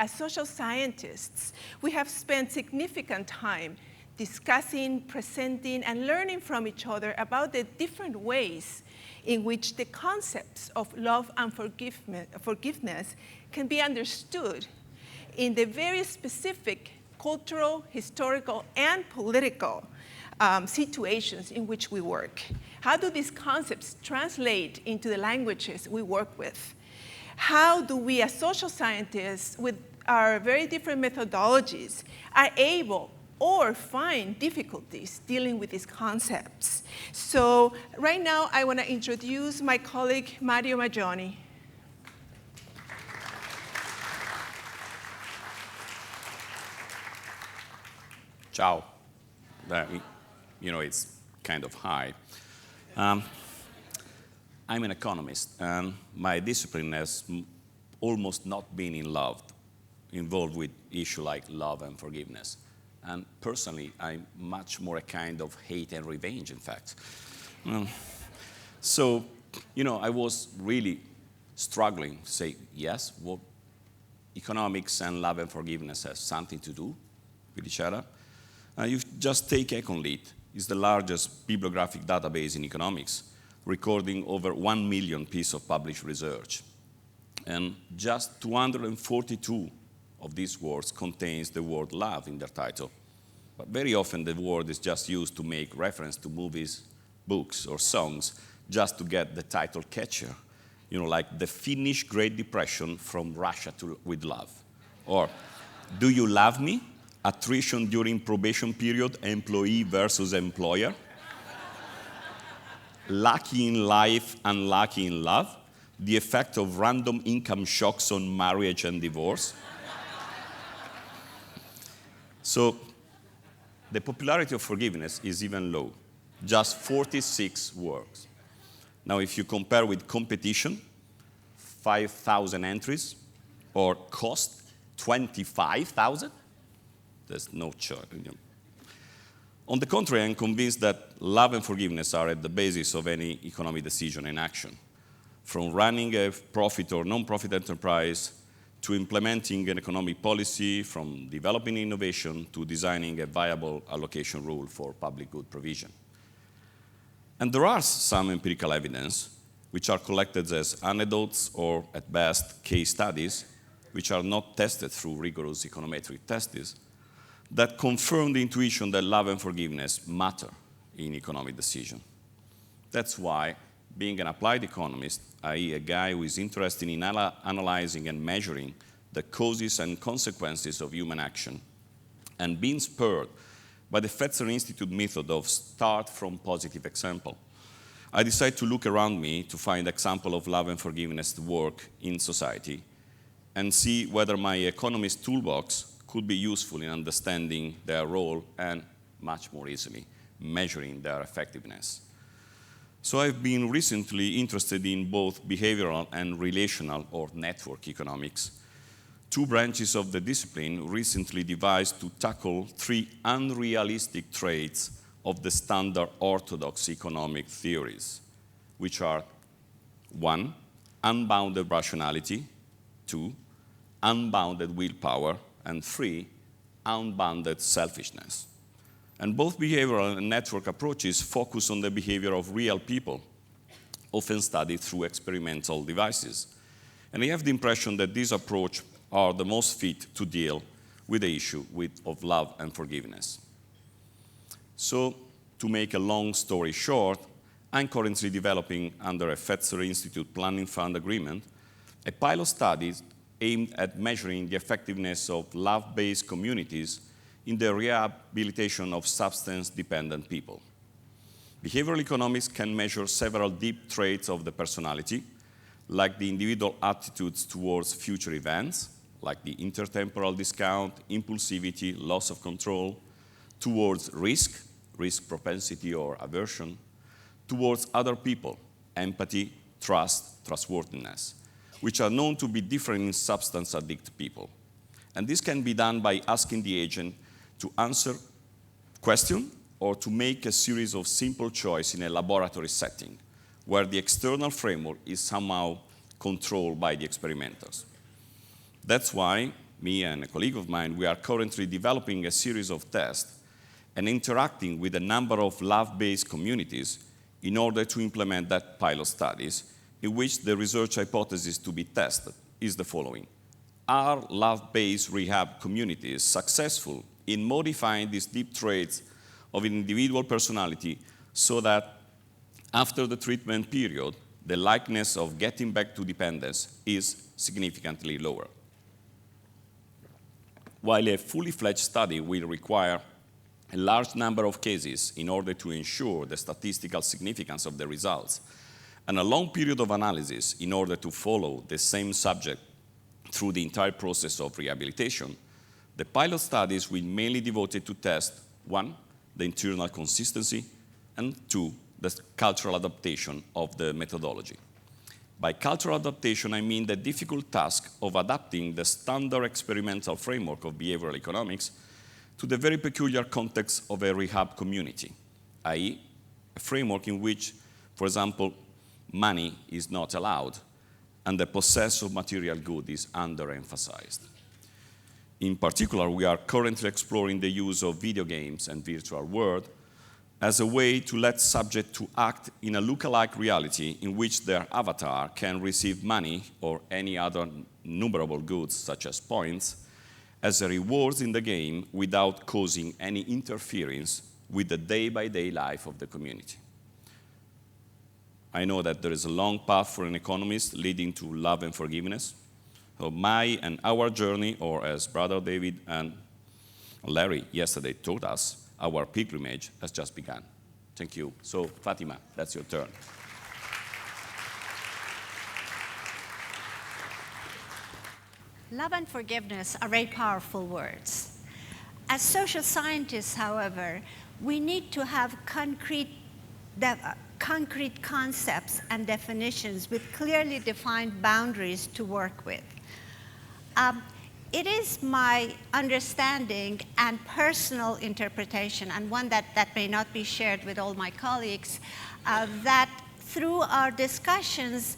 as social scientists, we have spent significant time discussing, presenting, and learning from each other about the different ways in which the concepts of love and forgiveness can be understood in the very specific cultural, historical, and political situations in which we work. How do these concepts translate into the languages we work with? How do we, as social scientists, with our very different methodologies, are able or find difficulties dealing with these concepts? So right now, I want to introduce my colleague, Mario Maggioni. Ciao. It's kind of high. I'm an economist, and my discipline has almost not been involved with issues like love and forgiveness. And personally, I'm much more a kind of hate and revenge, in fact. So, I was really struggling to say, yes, well, economics and love and forgiveness have something to do with each other. You just take EconLit. It's the largest bibliographic database in economics, recording over 1 million pieces of published research. And just 242 of these words contains the word love in their title. But very often the word is just used to make reference to movies, books, or songs, just to get the title catchier. Like the Finnish Great Depression from Russia with love. Or, do you love me? Attrition during probation period, employee versus employer. Lucky in life, unlucky in love. The effect of random income shocks on marriage and divorce. So the popularity of forgiveness is even low, just 46 words. Now, if you compare with competition, 5,000 entries, or cost, 25,000, there's no choice. On the contrary, I'm convinced that love and forgiveness are at the basis of any economic decision and action. From running a profit or non-profit enterprise to implementing an economic policy, from developing innovation to designing a viable allocation rule for public good provision. And there are some empirical evidence, which are collected as anecdotes or, at best, case studies, which are not tested through rigorous econometric tests, that confirm the intuition that love and forgiveness matter in economic decision. That's why, being an applied economist, i.e. a guy who is interested in analyzing and measuring the causes and consequences of human action, and being spurred by the Fetzer Institute method of start from positive example, I decided to look around me to find example of love and forgiveness work in society and see whether my economist toolbox could be useful in understanding their role and, much more easily, measuring their effectiveness. So I've been recently interested in both behavioral and relational or network economics, two branches of the discipline recently devised to tackle three unrealistic traits of the standard orthodox economic theories, which are 1, unbounded rationality, 2, unbounded willpower, and 3, unbounded selfishness. And both behavioral and network approaches focus on the behavior of real people, often studied through experimental devices. And I have the impression that these approaches are the most fit to deal with the issue of love and forgiveness. So, to make a long story short, I'm currently developing, under a Fetzer Institute Planning Fund agreement, a pilot study aimed at measuring the effectiveness of love-based communities in the rehabilitation of substance-dependent people. Behavioral economics can measure several deep traits of the personality, like the individual attitudes towards future events, like the intertemporal discount, impulsivity, loss of control, towards risk propensity or aversion, towards other people, empathy, trust, trustworthiness, which are known to be different in substance-addicted people. And this can be done by asking the agent to answer questions or to make a series of simple choices in a laboratory setting, where the external framework is somehow controlled by the experimenters. That's why me and a colleague of mine, we are currently developing a series of tests and interacting with a number of love-based communities in order to implement that pilot studies, in which the research hypothesis to be tested is the following. Are love-based rehab communities successful in modifying these deep traits of an individual personality so that after the treatment period, the likeness of getting back to dependence is significantly lower? While a fully fledged study will require a large number of cases in order to ensure the statistical significance of the results, and a long period of analysis in order to follow the same subject through the entire process of rehabilitation, the pilot studies will mainly be devoted to test, 1, the internal consistency, and 2, the cultural adaptation of the methodology. By cultural adaptation, I mean the difficult task of adapting the standard experimental framework of behavioral economics to the very peculiar context of a rehab community, i.e., a framework in which, for example, money is not allowed and the possess of material good is underemphasized. In particular, we are currently exploring the use of video games and virtual world as a way to let subjects to act in a lookalike reality in which their avatar can receive money or any other numerable goods, such as points, as a reward in the game without causing any interference with the day-by-day life of the community. I know that there is a long path for an economist leading to love and forgiveness. So my and our journey, or as Brother David and Larry yesterday taught us, our pilgrimage has just begun. Thank you. So, Fatemeh, that's your turn. Love and forgiveness are very powerful words. As social scientists, however, we need to have concrete concepts and definitions with clearly defined boundaries to work with. It is my understanding and personal interpretation, and one that may not be shared with all my colleagues, that through our discussions,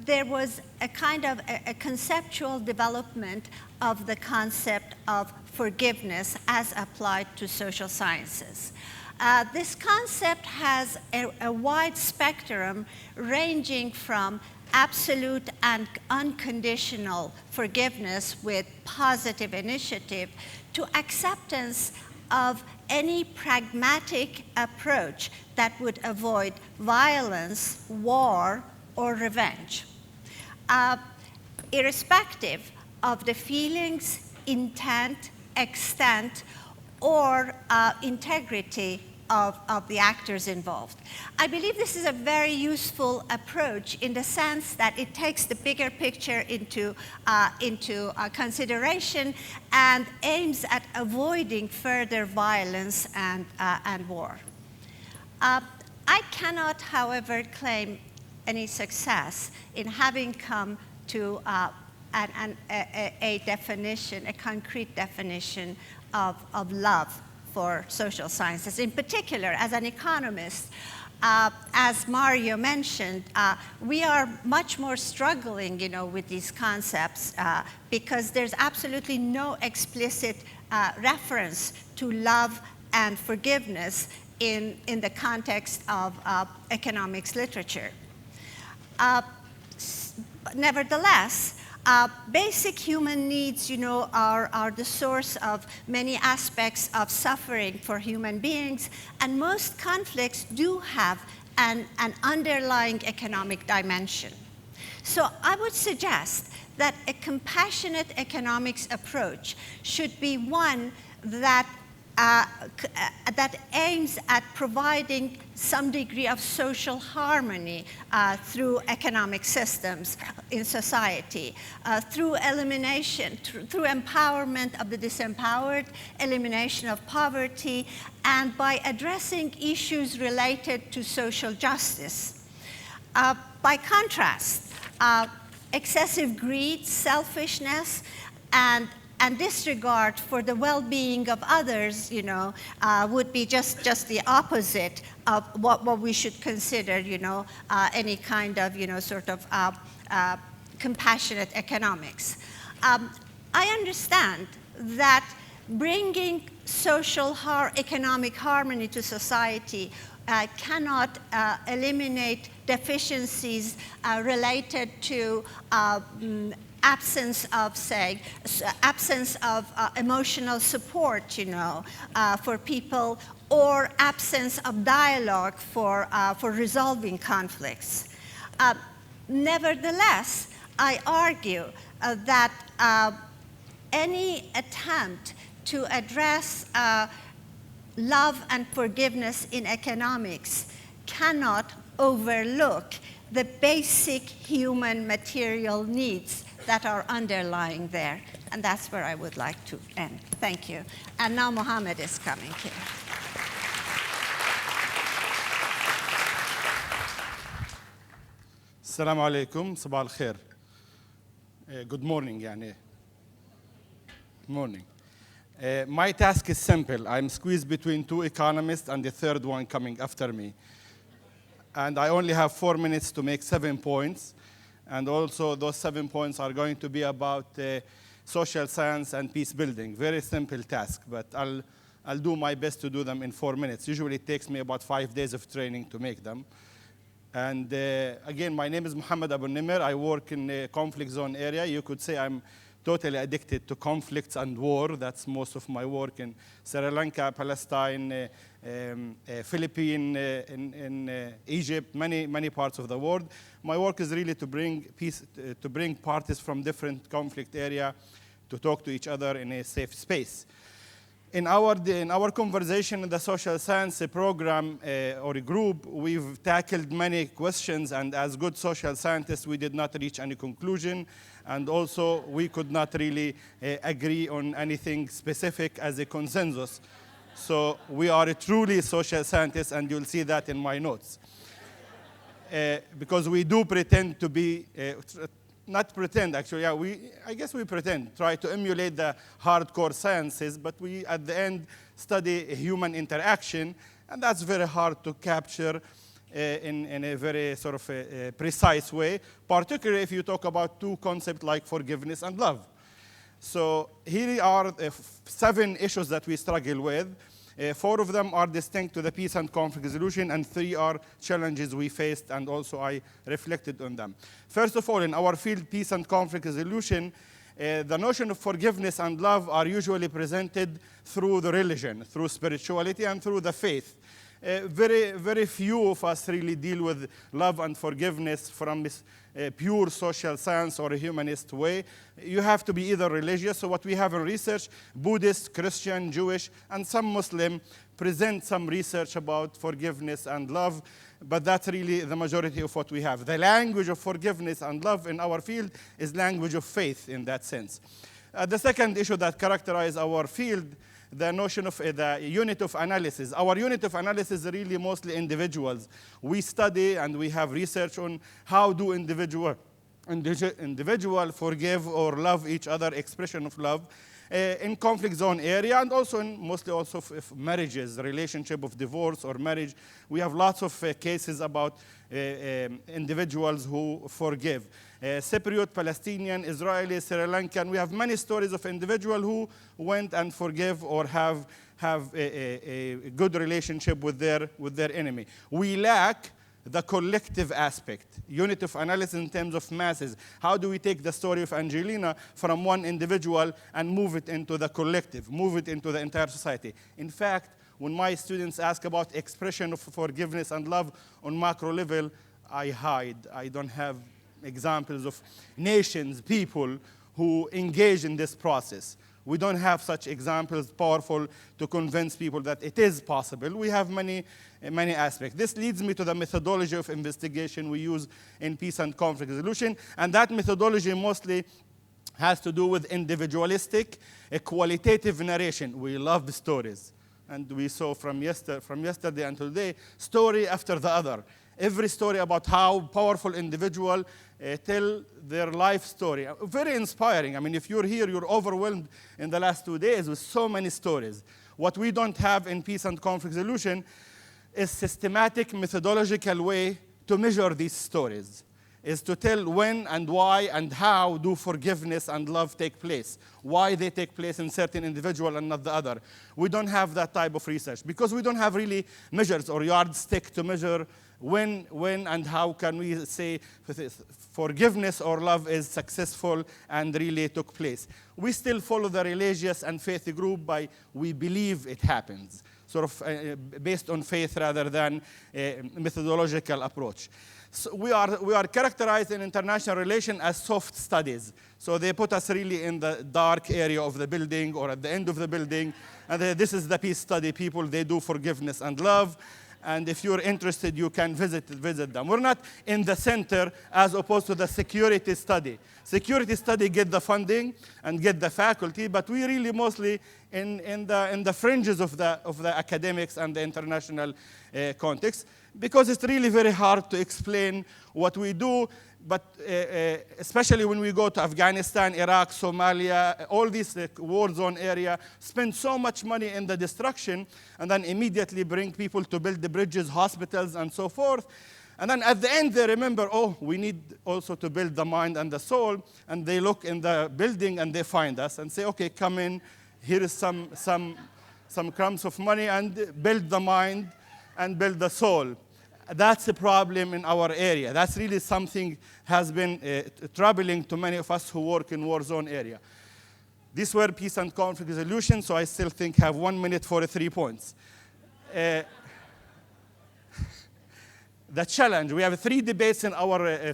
there was a kind of a conceptual development of the concept of forgiveness as applied to social sciences. This concept has a wide spectrum ranging from absolute and unconditional forgiveness with positive initiative to acceptance of any pragmatic approach that would avoid violence, war, or revenge, irrespective of the feelings, intent, extent, or integrity of the actors involved. I believe this is a very useful approach in the sense that it takes the bigger picture into consideration and aims at avoiding further violence and war. I cannot, however, claim any success in having come to a definition, a concrete definition of love for social sciences. In particular, as an economist, as Mario mentioned, we are much more struggling, with these concepts because there's absolutely no explicit reference to love and forgiveness in the context of economics literature. Nevertheless, basic human needs, are the source of many aspects of suffering for human beings, and most conflicts do have an underlying economic dimension. So I would suggest that a compassionate economics approach should be one that aims at providing some degree of social harmony through economic systems in society, through elimination, through empowerment of the disempowered, elimination of poverty, and by addressing issues related to social justice. By contrast, excessive greed, selfishness, and disregard for the well-being of others, would be just the opposite of what we should consider, any kind of, compassionate economics. I understand that bringing economic harmony to society cannot eliminate deficiencies related to absence of emotional support, for people, or absence of dialogue for resolving conflicts. Nevertheless, I argue that any attempt to address love and forgiveness in economics cannot overlook the basic human material needs that are underlying there. And that's where I would like to end. Thank you. And now Mohammed is coming here. Assalamu alaikum, sabah al-khair. Good morning, yani. Morning. My task is simple. I'm squeezed between two economists and the third one coming after me. And I only have 4 minutes to make 7 points. And also those 7 points are going to be about social science and peace building. Very simple task, but I'll do my best to do them in 4 minutes. Usually it takes me about 5 days of training to make them. And again, my name is Mohammed Abu-Nimer. I work in a conflict zone area. You could say I'm totally addicted to conflicts and war. That's most of my work in Sri Lanka, Palestine, Philippines, in Egypt, many parts of the world. My work is really to bring peace, to bring parties from different conflict area to talk to each other in a safe space. In our conversation in the social science program or a group, we've tackled many questions, and as good social scientists, we did not reach any conclusion, and also we could not really agree on anything specific as a consensus. So we are truly social scientists, and you'll see that in my notes. Because we do pretend to be, not pretend, actually, yeah, I guess we pretend, try to emulate the hardcore sciences, but we, at the end, study human interaction, and that's very hard to capture in a very sort of precise way, particularly if you talk about two concepts like forgiveness and love. So here are 7 issues that we struggle with. 4 of them are distinct to the peace and conflict resolution, and 3 are challenges we faced, and also I reflected on them. First of all, in our field, peace and conflict resolution, the notion of forgiveness and love are usually presented through the religion, through spirituality, and through the faith. Very few of us really deal with love and forgiveness from this pure social science or a humanist way. You have to be either religious, so what we have in research, Buddhist, Christian, Jewish, and some Muslim present some research about forgiveness and love, but that's really the majority of what we have. The language of forgiveness and love in our field is language of faith in that sense. The second issue that characterizes our field, the notion of the unit of analysis. Our unit of analysis is really mostly individuals. We study and we have research on how do individual forgive or love each other, expression of love, in conflict zone area, and also in mostly also of marriages, relationship of divorce or marriage. We have lots of cases about individuals who forgive. Cypriot, Palestinian, Israeli, Sri Lankan. We have many stories of individuals who went and forgive or have a good relationship with their enemy. We lack the collective aspect, unit of analysis in terms of masses. How do we take the story of Angelina from one individual and move it into the collective, move it into the entire society? In fact, when my students ask about expression of forgiveness and love on macro level, I hide. I don't have examples of nations, people who engage in this process. We don't have such examples powerful to convince people that it is possible. We have many aspects. This leads me to the methodology of investigation we use in peace and conflict resolution, and that methodology mostly has to do with individualistic, a qualitative narration. We love stories, and we saw from yesterday until today, story after the other. Every story about how powerful individual tell their life story. Very inspiring. I mean, if you're here, you're overwhelmed in the last 2 days with so many stories. What we don't have in peace and conflict resolution is systematic, methodological way to measure these stories. is to tell when and why and how do forgiveness and love take place, why they take place in certain individual and not the other. We don't have that type of research because we don't have really measures or yardstick to measure when and how can we say forgiveness or love is successful and really took place. We still follow the religious and faith group by we believe it happens, sort of based on faith rather than a methodological approach. So we are characterized in international relations as soft studies. So they put us really in the dark area of the building or at the end of the building. And this is the peace study people. They do forgiveness and love. And if you're interested, you can visit them. We're not in the center as opposed to the security study. Security study get the funding and get the faculty, but we really mostly in the fringes of the academics and the international context, because it's really very hard to explain what we do. But especially when we go to Afghanistan, Iraq, Somalia, all these war zone area, spend so much money in the destruction, and then immediately bring people to build the bridges, hospitals, and so forth. And then at the end, they remember, oh, we need also to build the mind and the soul. And they look in the building and they find us and say, okay, come in. Here is some crumbs of money, and build the mind and build the soul. That's a problem in our area. That's really something has been troubling to many of us who work in war zone area. These were peace and conflict resolution, so I still think have 1 minute for 3 points. The challenge, we have 3 debates in our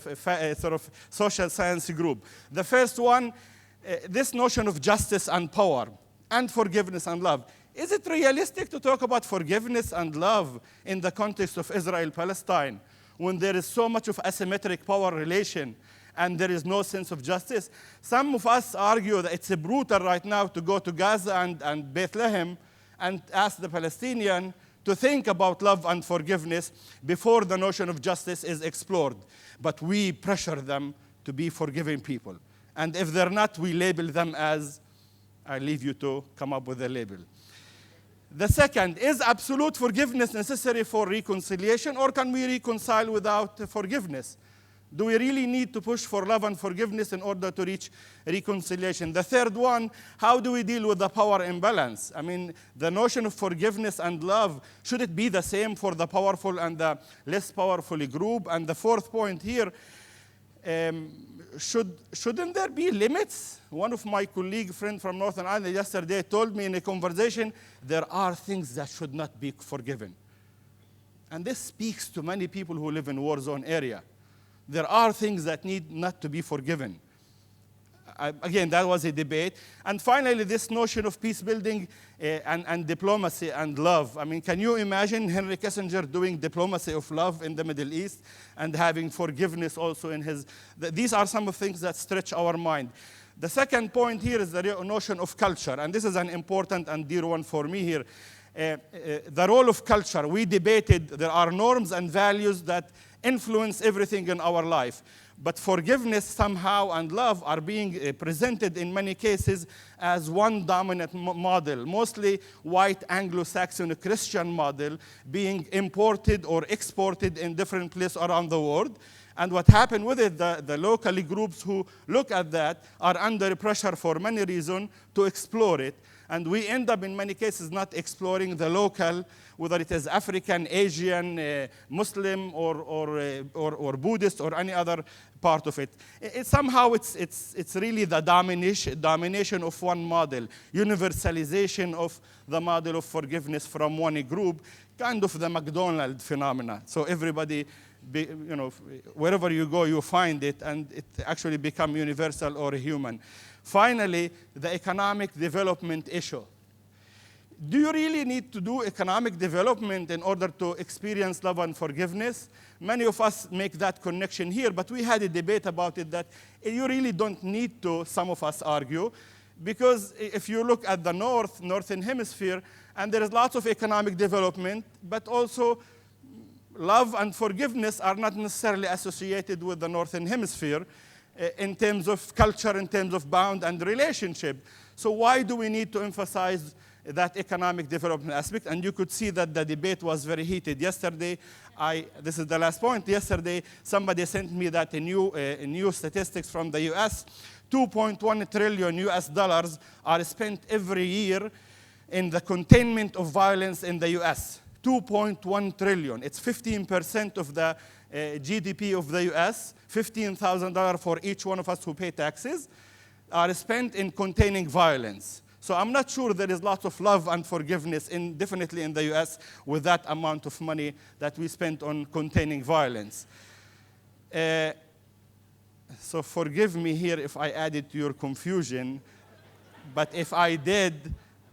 sort of social science group. The first one, this notion of justice and power and forgiveness and love. Is it realistic to talk about forgiveness and love in the context of Israel-Palestine when there is so much of asymmetric power relation and there is no sense of justice? Some of us argue that it's brutal right now to go to Gaza and Bethlehem and ask the Palestinian to think about love and forgiveness before the notion of justice is explored. But we pressure them to be forgiving people. And if they're not, we label them as, I leave you to come up with a label. The second, is absolute forgiveness necessary for reconciliation, or can we reconcile without forgiveness? Do we really need to push for love and forgiveness in order to reach reconciliation? The third one, how do we deal with the power imbalance? I mean, the notion of forgiveness and love, should it be the same for the powerful and the less powerful group? And the fourth point here, shouldn't there be limits? One of my colleague friend from Northern Ireland yesterday told me in a conversation, there are things that should not be forgiven. And this speaks to many people who live in war zone area. There are things that need not to be forgiven. Again, that was a debate. And finally, this notion of peace building and diplomacy and love. I mean, can you imagine Henry Kissinger doing diplomacy of love in the Middle East and having forgiveness also in his... These are some of the things that stretch our mind. The second point here is the notion of culture. And this is an important and dear one for me here. The role of culture. We debated there are norms and values that influence everything in our life. But forgiveness somehow and love are being presented in many cases as one dominant model, mostly white Anglo-Saxon Christian model being imported or exported in different places around the world. And what happened with it, the local groups who look at that are under pressure for many reasons to explore it. And we end up in many cases not exploring the local, whether it is African, Asian, Muslim, or Buddhist, or any other part of it. Somehow it's really the domination of one model, universalization of the model of forgiveness from one group, kind of the McDonald's phenomena. So everybody, wherever you go, you find it, and it actually become universal or human. Finally, the economic development issue. Do you really need to do economic development in order to experience love and forgiveness? Many of us make that connection here, but we had a debate about it that you really don't need to, some of us argue, because if you look at the northern hemisphere, and there is lots of economic development, but also love and forgiveness are not necessarily associated with the northern hemisphere in terms of culture, in terms of bond and relationship. So why do we need to emphasize that economic development aspect, and you could see that the debate was very heated. Yesterday, this is the last point, yesterday somebody sent me that a new statistics from the US, 2.1 trillion US dollars are spent every year in the containment of violence in the US. 2.1 trillion, it's 15% of the GDP of the US, $15,000 for each one of us who pay taxes, are spent in containing violence. So I'm not sure there is lots of love and forgiveness definitely in the US with that amount of money that we spent on containing violence. So forgive me here if I added to your confusion, but if I did,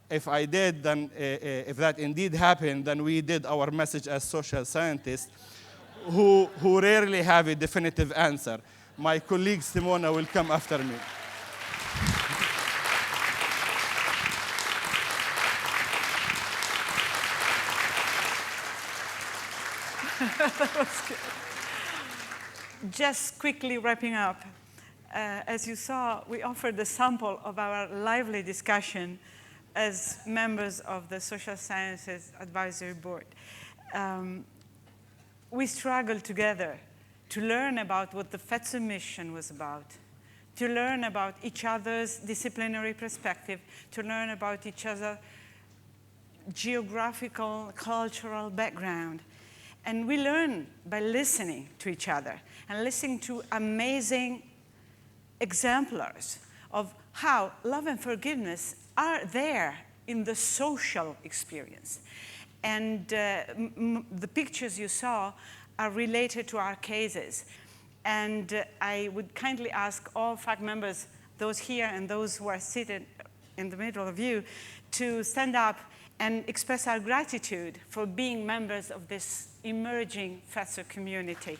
then if that indeed happened, then we did our message as social scientists who rarely have a definitive answer. My colleague Simona will come after me. That was good. Just quickly wrapping up, as you saw, we offered a sample of our lively discussion as members of the Social Sciences Advisory Board. We struggled together to learn about what the Fetzer mission was about, to learn about each other's disciplinary perspective, to learn about each other's geographical, cultural background. And we learn by listening to each other and listening to amazing exemplars of how love and forgiveness are there in the social experience. And the pictures you saw are related to our cases. And I would kindly ask all FAC members, those here and those who are seated in the middle of you, to stand up and express our gratitude for being members of this emerging Fetzer community.